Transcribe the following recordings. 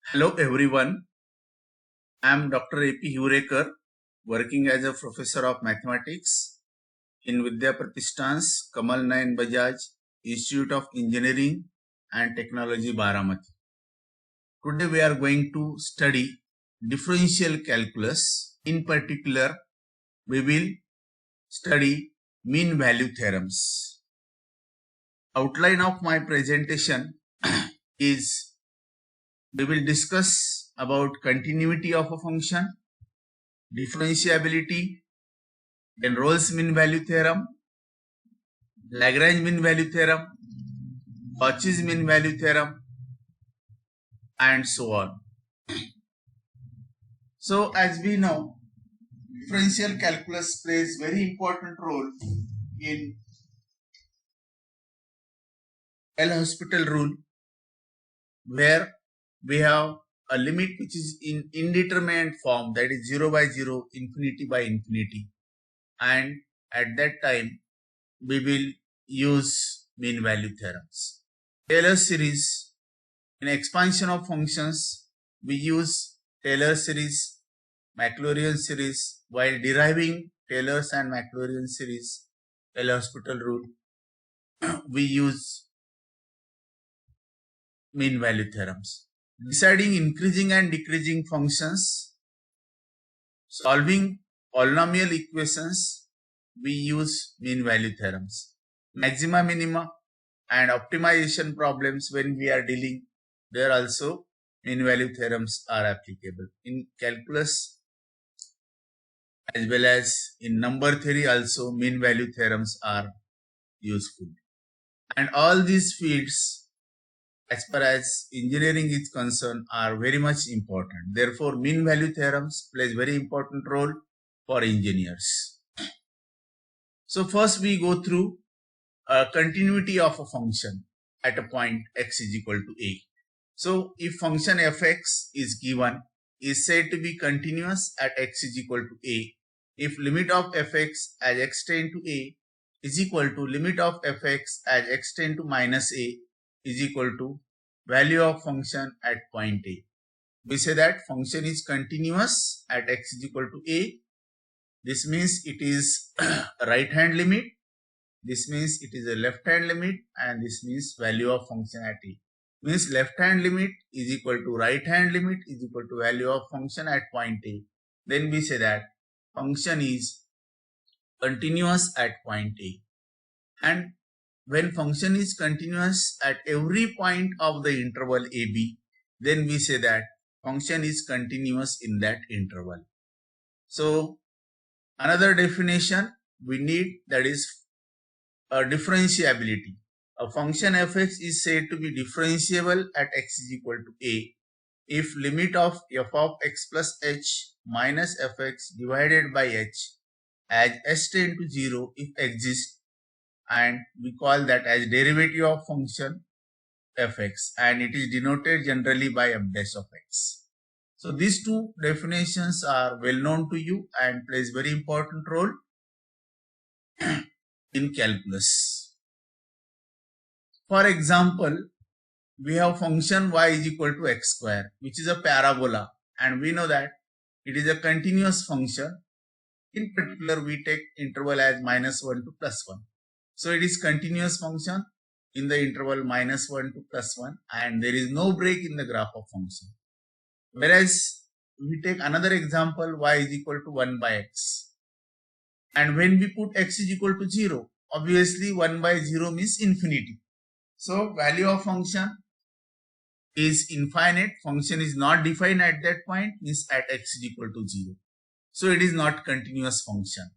Hello everyone, I am Dr. A.P. Hurekar, working as a professor of mathematics in Vidya Pratishthan's Kamal Nayan Bajaj Institute of Engineering and Technology, Baramati. Today we are going to study differential calculus. In particular, we will study mean value theorems. Outline of my presentation is we will discuss about continuity of a function, differentiability, then Rolle's mean value theorem, Lagrange mean value theorem, Cauchy's mean value theorem, and so on. So as we know, differential calculus plays very important role in L'Hospital rule, where we have a limit which is in indeterminate form, that is 0 by 0, infinity by infinity, and at that time we will use mean value theorems. Taylor series, in expansion of functions, we use Taylor series, Maclaurin series, while deriving Taylor's and Maclaurin series, L'Hospital rule, we use mean value theorems. Deciding increasing and decreasing functions, solving polynomial equations, we use mean value theorems. Maxima, minima, and optimization problems, when we are dealing, there also mean value theorems are applicable. In calculus as well as in number theory also, mean value theorems are useful. And all these fields, as far as engineering is concerned, are very much important. Therefore, mean value theorems plays very important role for engineers. So first we go through a continuity of a function at a point x is equal to a. So if function fx is given, is said to be continuous at x is equal to a if limit of fx as x tend to a is equal to limit of fx as x tend to minus a is equal to value of function at point a. We say that function is continuous at x is equal to a. This means it is right hand limit, this means it is a left hand limit, and this means value of function at a. Means left hand limit is equal to right hand limit is equal to value of function at point a. Then we say that function is continuous at point a. And when function is continuous at every point of the interval ab, then we say that function is continuous in that interval. So another definition we need, that is a differentiability. A function fx is said to be differentiable at x is equal to a if limit of f of x plus h minus fx divided by h as s tend to 0 if exists, and we call that as derivative of function fx, and it is denoted generally by f dash of x. So these two definitions are well known to you and plays very important role in calculus. For example, we have function y is equal to x square, which is a parabola, and we know that it is a continuous function. In particular, we take interval as -1 to +1. So it is continuous function in the interval -1 to +1, and there is no break in the graph of function. Whereas we take another example, y is equal to 1 by x. And when we put x is equal to 0, obviously 1 by 0 means infinity. So value of function is infinite, function is not defined at that point, means at x is equal to 0. So it is not continuous function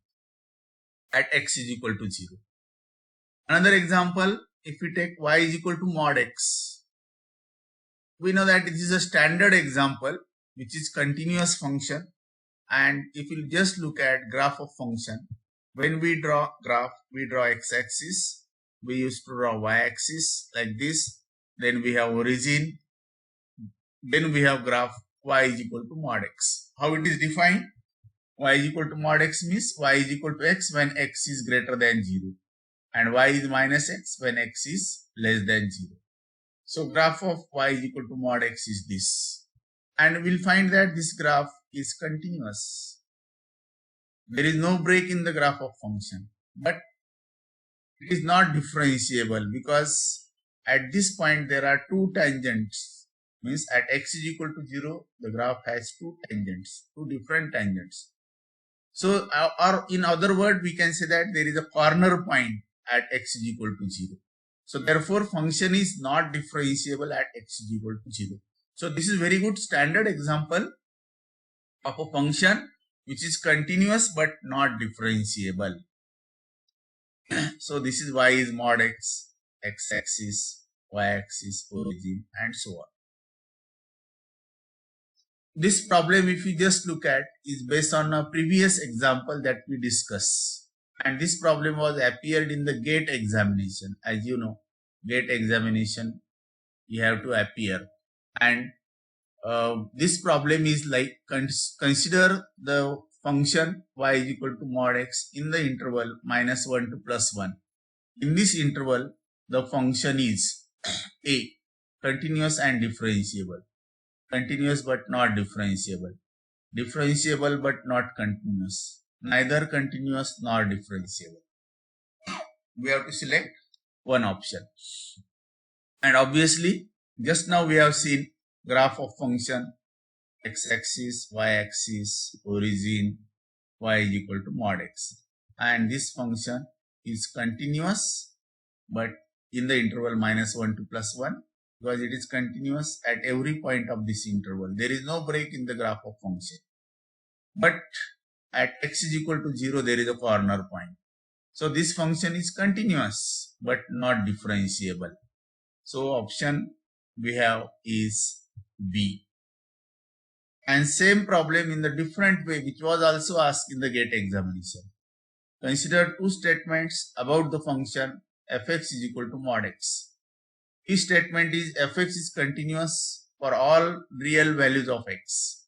at x is equal to 0. Another example, if we take y is equal to mod x, we know that this is a standard example which is continuous function. And if you just look at graph of function, when we draw graph, we draw x-axis, we used to draw y-axis like this, then we have origin, then we have graph y is equal to mod x. How it is defined? Y is equal to mod x means y is equal to x when x is greater than 0, and y is minus x when x is less than 0. So graph of y is equal to mod x is this. and we'll find that this graph is continuous. There is no break in the graph of function, but it is not differentiable because at this point there are two tangents. Means at x is equal to 0, the graph has two tangents, two different tangents. So, or in other words, we can say that there is a corner point at x is equal to 0. So, therefore, function is not differentiable at x is equal to 0. So, this is very good standard example of a function which is continuous but not differentiable. So, this is y is mod x, x-axis, y-axis, origin, and so on. This problem, if you just look at, is based on a previous example that we discussed. And this problem was appeared in the GATE examination. As you know, GATE examination, you have to appear. And this problem is like, consider the function y is equal to mod x in the interval -1 to +1. In this interval, the function is a, continuous and differentiable. Continuous but not differentiable. Differentiable but not continuous. Neither continuous nor differentiable. We have to select one option. And obviously, just now we have seen graph of function x-axis, y-axis, origin, y is equal to mod x. And this function is continuous but in the interval -1 to +1. Because it is continuous at every point of this interval. There is no break in the graph of function. But at x is equal to 0, there is a corner point. So this function is continuous but not differentiable. So option we have is B. And same problem in the different way which was also asked in the GATE examination. Consider two statements about the function fx is equal to mod x. Each statement is fx is continuous for all real values of x.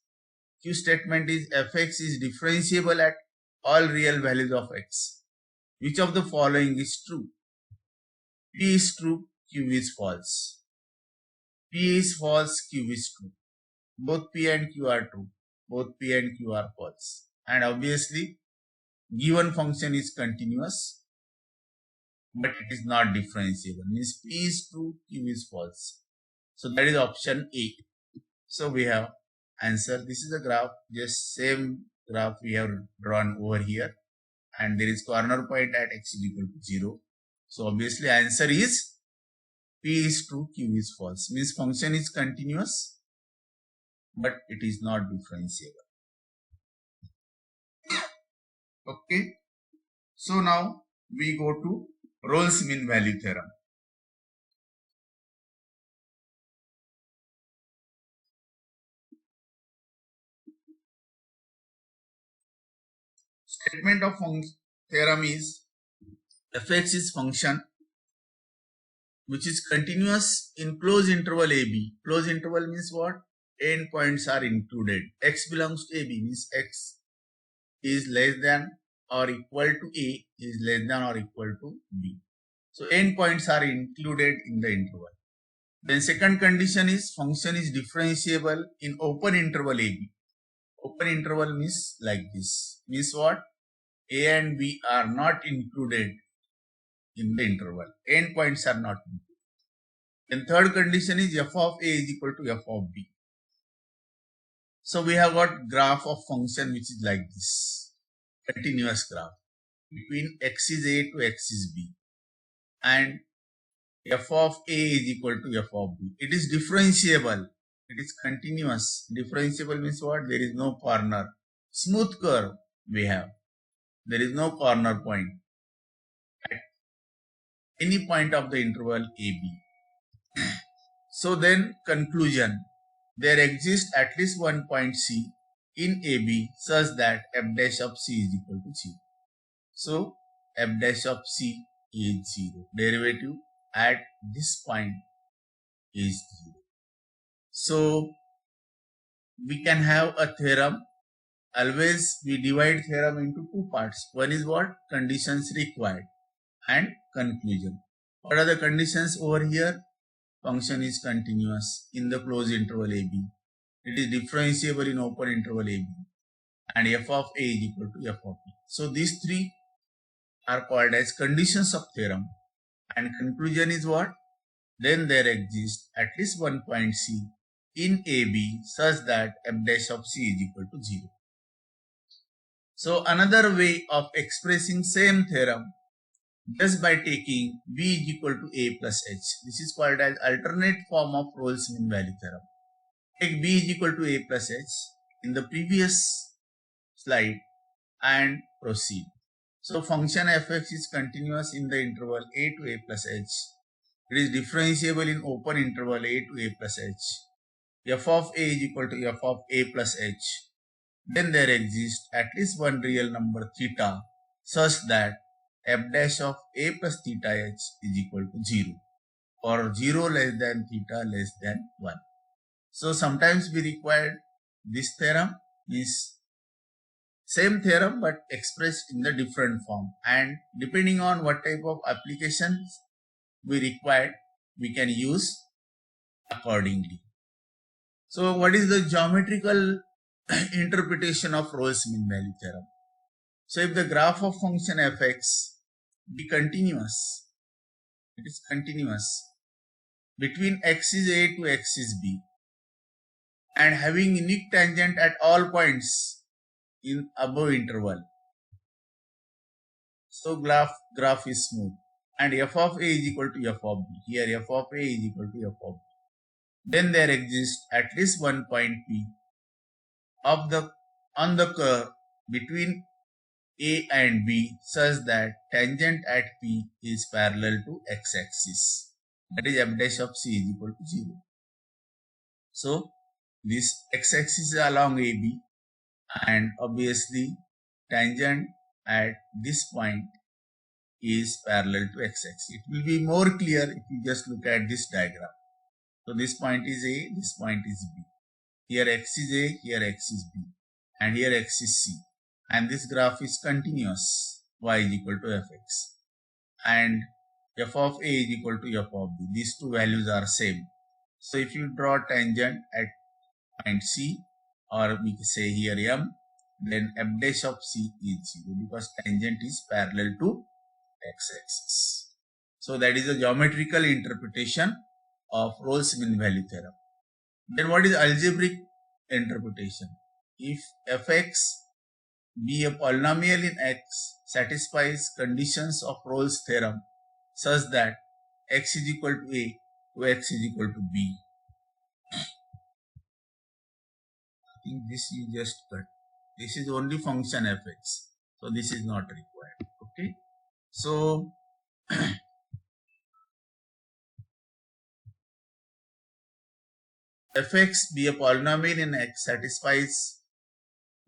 Q statement is fx is differentiable at all real values of x. Which of the following is true? P is true, Q is false. P is false, Q is true. Both P and Q are true. Both P and Q are false. And obviously, given function is continuous, but it is not differentiable. Means P is true, Q is false. So that is option A. So we have answer. This is a graph, just same graph we have drawn over here. And there is corner point at x is equal to 0. So obviously answer is P is true, Q is false. Means function is continuous, but it is not differentiable. Okay. So now we go to Rolle's mean value theorem. Statement of theorem is fx is function which is continuous in closed interval AB. Closed interval means what? N points are included. X belongs to AB means x is less than or equal to A is less than or equal to B. So n points are included in the interval. Then second condition is function is differentiable in open interval AB. Open interval means like this. Means what? A and B are not included in the interval. N points are not included. Then third condition is f of A is equal to f of B. So we have got graph of function which is like this. Continuous graph. Between x is A to x is B. And f of A is equal to f of B. It is differentiable. It is continuous. Differentiable means what? There is no corner. Smooth curve we have. There is no corner point at any point of the interval AB. So then conclusion. There exists at least one point C in AB such that f dash of C is equal to 0. So f dash of C is 0. Derivative at this point is 0. So we can have a theorem. Always we divide theorem into two parts. One is what? Conditions required and conclusion. What are the conditions over here? Function is continuous in the closed interval AB. it is differentiable in open interval AB, and f of A is equal to f of B. So these three are called as conditions of theorem, and conclusion is what? Then there exists at least one point C in AB such that f dash of C is equal to 0. So another way of expressing same theorem just by taking B is equal to A plus H. This is called as alternate form of Rolle's mean value theorem. Take B is equal to A plus H in the previous slide and proceed. So function fx is continuous in the interval A to A plus H. It is differentiable in open interval A to A plus H. F of A is equal to f of A plus H. Then there exists at least one real number theta such that f dash of A plus theta H is equal to 0, or 0 less than theta less than 1. So sometimes we require this theorem, is same theorem but expressed in the different form, and depending on what type of applications we require, we can use accordingly. So what is the geometrical interpretation of Rolle's mean value theorem? So if the graph of function fx be continuous, it is continuous between x is A to x is B, and having unique tangent at all points in above interval. So graph is smooth, and f of A is equal to f of B. Here f of A is equal to f of B. Then there exists at least one point P on the curve between A and B such that tangent at P is parallel to x-axis. That is f dash of C is equal to 0. So this x-axis is along AB, and obviously tangent at this point is parallel to x-axis. It will be more clear if you just look at this diagram. So this point is A, this point is B. Here x is A, here x is B, and here x is C. And this graph is continuous, y is equal to fx. And f of A is equal to f of B. These two values are same. So if you draw tangent at point C, or we can say here M, then f dash of C is 0 because tangent is parallel to x-axis. So that is a geometrical interpretation of Rolle's mean value theorem. Then what is algebraic interpretation? If fx be a polynomial in X satisfies conditions of Rolle's theorem such that x is equal to A to x is equal to B. I think this you just cut. This is only function fx. So this is not required. Okay. So fx be a polynomial in X satisfies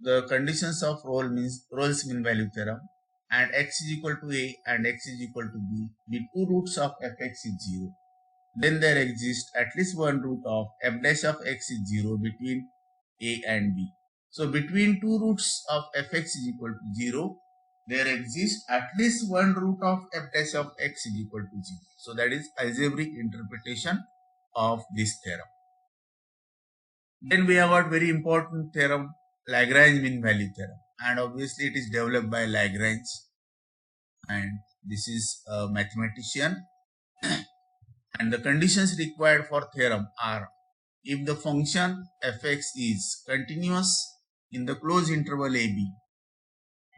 the conditions of Rolle's mean value theorem, and x is equal to A and x is equal to B, the two roots of fx is 0. Then there exists at least one root of f dash of x is 0 between A and B. So between two roots of fx is equal to 0, there exists at least one root of f dash of x is equal to 0. So that is algebraic interpretation of this theorem. Then we have got very important theorem, Lagrange mean value theorem, and obviously it is developed by Lagrange, and this is a mathematician. And the conditions required for theorem are: if the function fx is continuous in the closed interval AB,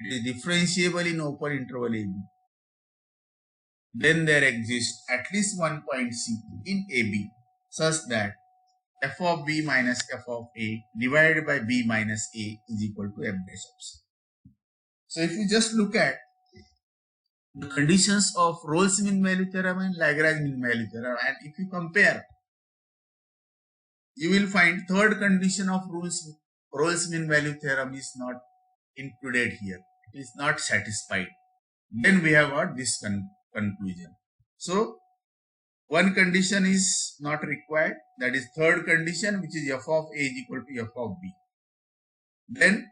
it is differentiable in open interval AB, then there exists at least one point C in AB such that f of B minus f of A divided by B minus A is equal to f dash of C. So if you just look at the conditions of Rolle's mean value theorem and Lagrange mean value theorem, and if you compare, you will find third condition of Rolle's mean value theorem is not included here. It is not satisfied. Then we have got this conclusion. So one condition is not required, that is third condition, which is f of A is equal to f of B. Then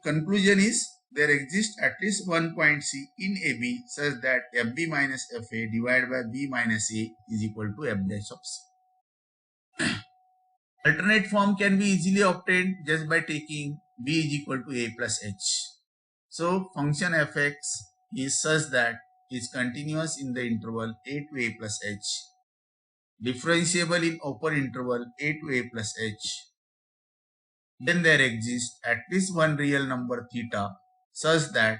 conclusion is there exists at least one point C in AB such that FB minus FA divided by B minus A is equal to f dash of C. Alternate form can be easily obtained just by taking b is equal to a plus h. So function fx is such that is continuous in the interval a to a plus h, differentiable in open interval a to a plus h. Then there exists at least one real number theta such that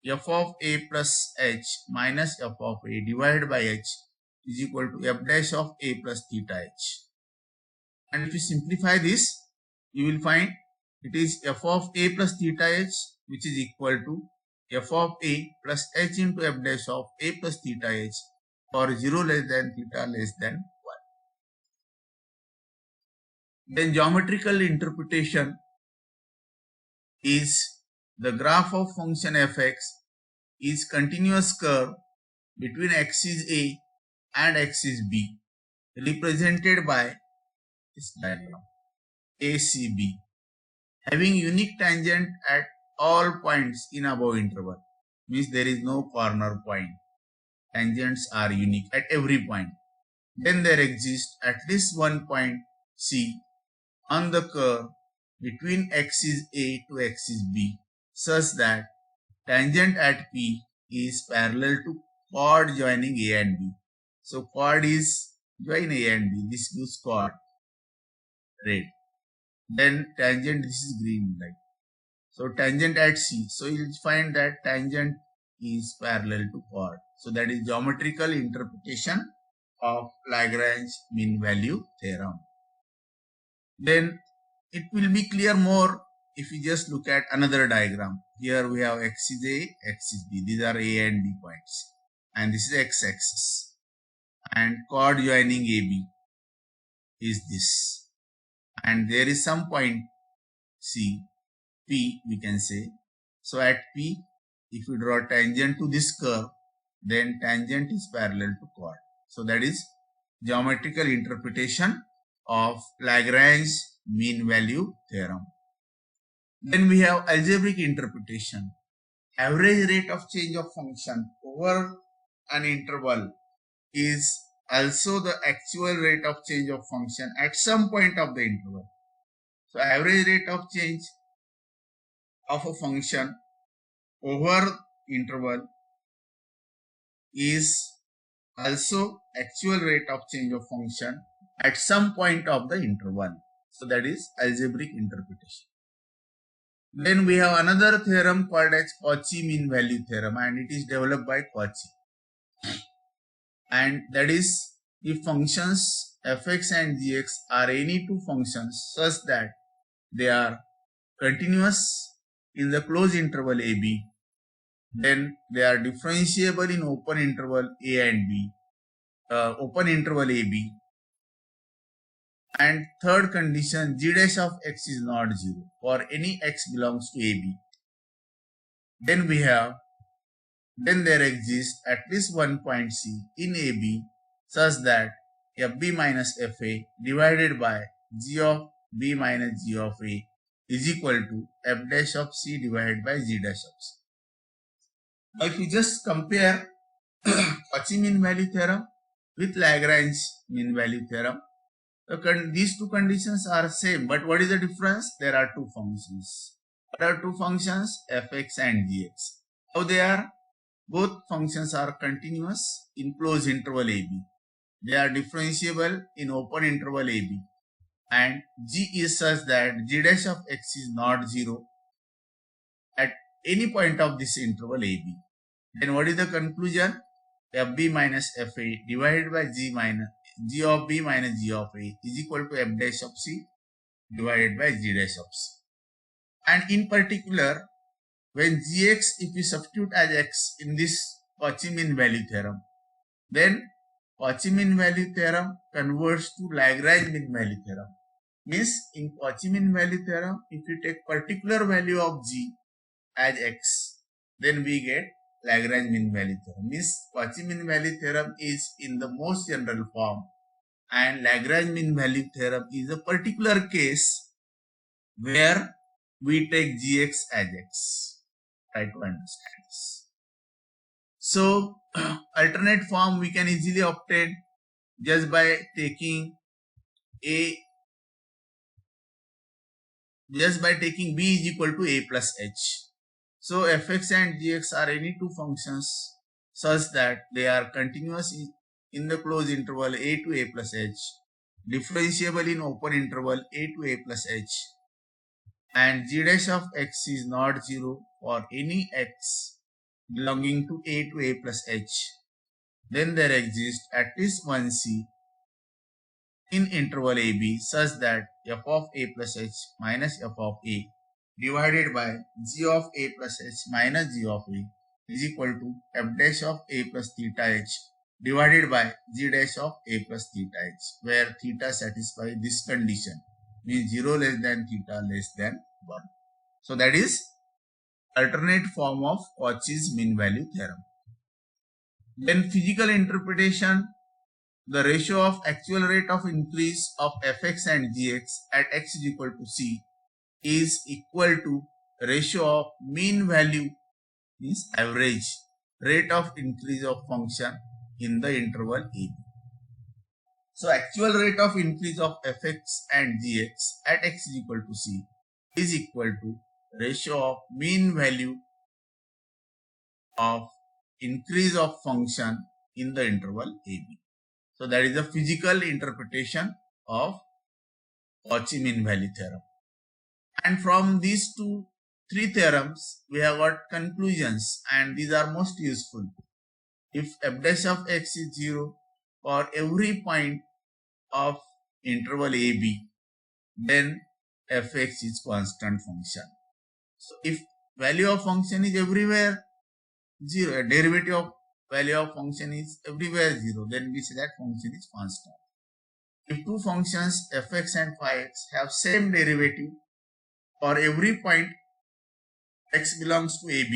f of a plus h minus f of a divided by h is equal to f dash of a plus theta h. And if you simplify this, you will find it is f of a plus theta h, which is equal to f of a plus h into f dash of a plus theta h for 0 less than theta less than 1. Then geometrical interpretation is the graph of function fx is continuous curve between axis A and axis B, represented by this diagram ACB, having unique tangent at all points in above interval. Means there is no corner point. Tangents are unique at every point. Then there exists at least one point C on the curve between axis A to axis B such that tangent at P is parallel to chord joining A and B. So chord is join A and B. This gives chord red. Then tangent, this is green light. So tangent at C. So you will find that tangent is parallel to chord. So that is geometrical interpretation of Lagrange mean value theorem. Then it will be clear more if we just look at another diagram. Here we have axis A, axis B. These are A and B points. And this is x-axis. And chord joining AB is this. And there is some point C, P we can say. So at P, if we draw tangent to this curve, then tangent is parallel to chord. So that is geometrical interpretation of Lagrange mean value theorem. Then we have algebraic interpretation. Average rate of change of function over an interval is also the actual rate of change of function at some point of the interval. So average rate of change of a function over interval is also actual rate of change of function at some point of the interval. So that is algebraic interpretation. Then we have another theorem called as Cauchy mean value theorem, and it is developed by Cauchy. And that is if functions fx and gx are any two functions such that they are continuous in the closed interval AB, then they are differentiable in open interval A and B, open interval AB. And third condition, g dash of x is not 0 for any x belongs to AB. Then we have, then there exists at least one point C in AB such that fb minus fa divided by g of b minus g of a is equal to f dash of c divided by g dash of c. Now if you just compare Cauchy mean value theorem with Lagrange mean value theorem, these two conditions are same, but what is the difference? There are two functions. What are two functions? Fx and gx. How they are? Both functions are continuous in closed interval AB. They are differentiable in open interval AB. And g is such that g dash of x is not 0 at any point of this interval AB. Then what is the conclusion? Fb minus fa divided by g of b minus g of a is equal to f dash of c divided by g dash of c. And in particular, when gx, if we substitute as x in this Cauchy mean value theorem, then Cauchy mean value theorem converts to Lagrange mean value theorem. Means in Cauchy mean value theorem, if we take particular value of g as x, then we get Lagrange mean value theorem. Means Cauchy mean value theorem is in the most general form, and Lagrange mean value theorem is a particular case where we take gx as x. Try to understand this. So alternate form we can easily obtain just by taking a just by taking b is equal to a plus h. So fx and gx are any two functions such that they are continuous in the closed interval a to a plus h, differentiable in open interval a to a plus h, and g dash of x is not 0 for any x belonging to a plus h, then there exists at least one c in interval ab such that f of a plus h minus f of a divided by g of a plus h minus g of a is equal to f dash of a plus theta h divided by g dash of a plus theta h, where theta satisfies this condition, means 0 less than theta less than 1. So that is alternate form of Cauchy's mean value theorem. Then physical interpretation, the ratio of actual rate of increase of fx and gx at x is equal to c is equal to ratio of mean value, means average rate of increase of function in the interval ab. So actual rate of increase of fx and gx at x is equal to c is equal to ratio of mean value of increase of function in the interval ab. So that is the physical interpretation of Cauchy mean value theorem. And from these three theorems, we have got conclusions, and these are most useful. If f dash of x is 0 for every point of interval ab, then fx is constant function. So if value of function is everywhere 0, derivative of value of function is everywhere 0, then we say that function is constant. If two functions fx and phi x have same derivative for every point x belongs to ab,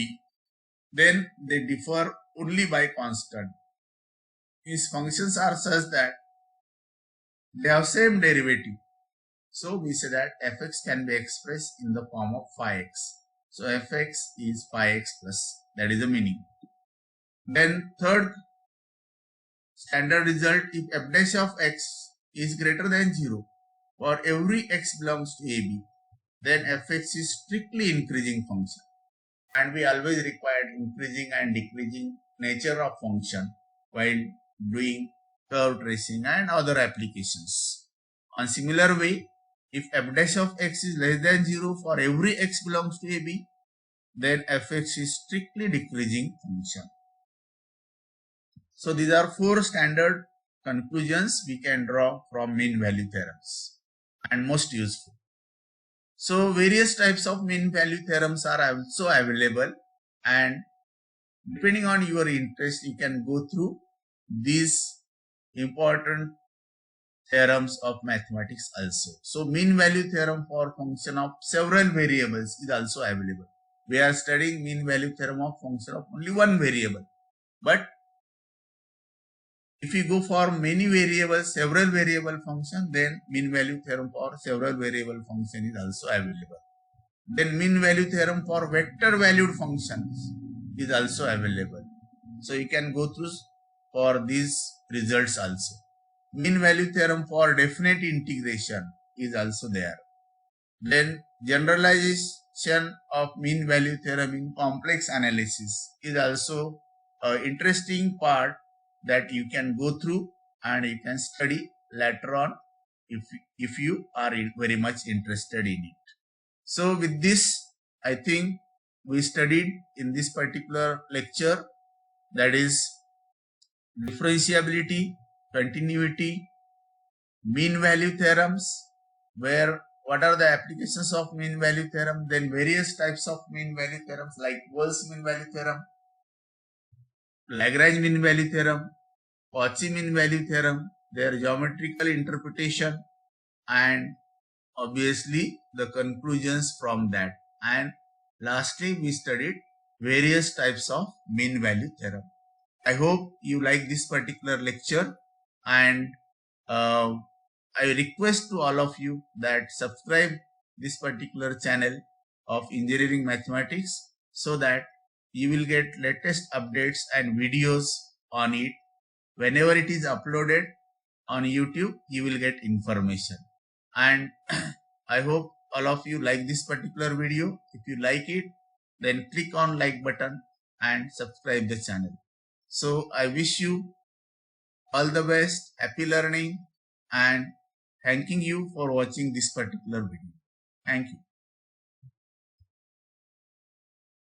then they differ only by constant. These functions are such that they have same derivative. So we say that fx can be expressed in the form of phi x. So fx is phi x plus, that is the meaning. Then third standard result, if f dash of x is greater than 0 for every x belongs to ab, then fx is strictly increasing function, and we always require increasing and decreasing nature of function while doing curve tracing and other applications. On similar way, if f dash of x is less than 0 for every x belongs to ab, then fx is strictly decreasing function. So these are four standard conclusions we can draw from mean value theorems, and most useful. So various types of mean value theorems are also available, and depending on your interest, you can go through these important theorems of mathematics also. So mean value theorem for function of several variables is also available. We are studying mean value theorem of function of only one variable, but if you go for many variables, several variable function, then mean value theorem for several variable function is also available. Then mean value theorem for vector valued functions is also available. So you can go through for these results also. Mean value theorem for definite integration is also there. Then generalization of mean value theorem in complex analysis is also an interesting part that you can go through and you can study later on if you are very much interested in it. So with this, I think we studied in this particular lecture, that is differentiability, continuity, mean value theorems, where what are the applications of mean value theorem, then various types of mean value theorems like Wahl's mean value theorem, Lagrange mean value theorem, Cauchy mean value theorem, their geometrical interpretation, and obviously the conclusions from that. And lastly, we studied various types of mean value theorem. I hope you like this particular lecture, and I request to all of you that subscribe this particular channel of engineering mathematics so that you will get latest updates and videos on it. Whenever it is uploaded on YouTube, you will get information. And I hope all of you like this particular video. If you like it, then click on like button and subscribe the channel. So I wish you all the best, happy learning, and thanking you for watching this particular video. Thank you.